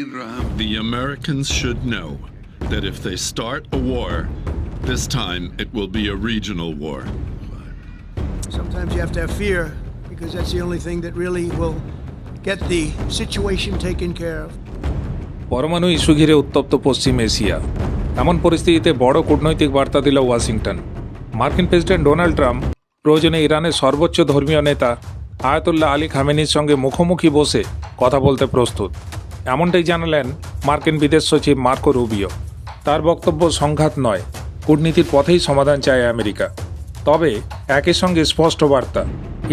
The Americans should know that if they start a war, this time it will be a regional war. Sometimes you have to have fear because that's the only thing that really will get the situation taken care of. পরমাণু issue ঘিরে উত্তপ্ত পশ্চিম Asia. এমন পরিস্থিতিতে বড় কূটনৈতিক বার্তা দিল Washington. মার্কিন প্রেসিডেন্ট ডোনাল্ড ট্রাম্প প্রয়োজনে ইরানের সর্বোচ্চ ধর্মীয় নেতা আয়াতুল্লাহ আলী খামেনির সঙ্গে মুখোমুখি বসে কথা বলতে প্রস্তুত। এমনটাই জানালেন মার্কিন বিদেশ সচিব মার্কো রুবিও। তার বক্তব্য সংঘাত নয়, কূটনীতির পথেই সমাধান চায় আমেরিকা। তবে একই সঙ্গে স্পষ্ট বার্তা,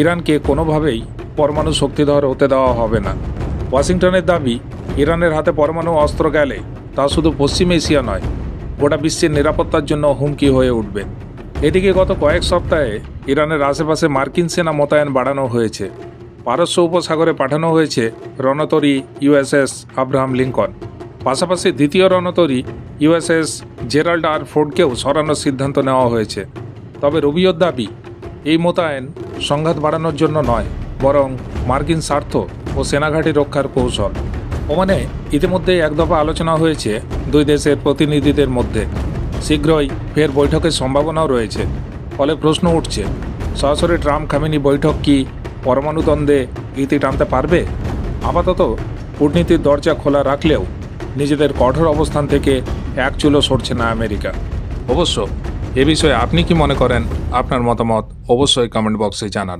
ইরানকে কোনোভাবেই পরমাণু শক্তিধর হতে দেওয়া হবে না। ওয়াশিংটনের দাবি, ইরানের হাতে পরমাণু অস্ত্র গেলে তা শুধু পশ্চিম এশিয়া নয়, গোটা বিশ্বের নিরাপত্তার জন্য হুমকি হয়ে উঠবে। এদিকে গত কয়েক সপ্তাহে ইরানের আশেপাশে মার্কিন সেনা মোতায়েন বাড়ানো হয়েছে। পারস্য উপসাগরে পাঠানো হয়েছে রণতরী ইউএসএস আব্রাহাম লিঙ্কন। পাশাপাশি দ্বিতীয় রণতরী ইউএসএস জেরাল্ড আর ফোর্ডকেও সরানোর সিদ্ধান্ত নেওয়া হয়েছে। তবে রুবিওর দাবি, এই মোতায়েন সংঘাত বাড়ানোর জন্য নয়, বরং মার্কিন স্বার্থ ও সেনাঘাঁটি রক্ষার কৌশল। ওমানে ইতিমধ্যে এক দফা আলোচনা হয়েছে দুই দেশের প্রতিনিধিদের মধ্যে। শীঘ্রই ফের বৈঠকের সম্ভাবনাও রয়েছে। ফলে প্রশ্ন উঠছে, সরাসরি ট্রাম্প খামেনি বৈঠক কি পরমাণু দ্বন্দ্বে ইতি টানতে পারবে? আপাতত কূটনীতির দরজা খোলা রাখলেও নিজেদের কঠোর অবস্থান থেকে এক চুলও সরছে না আমেরিকা। অবশ্য এ বিষয়ে আপনি কি মনে করেন? আপনার মতামত অবশ্যই কমেন্ট বক্সে জানান।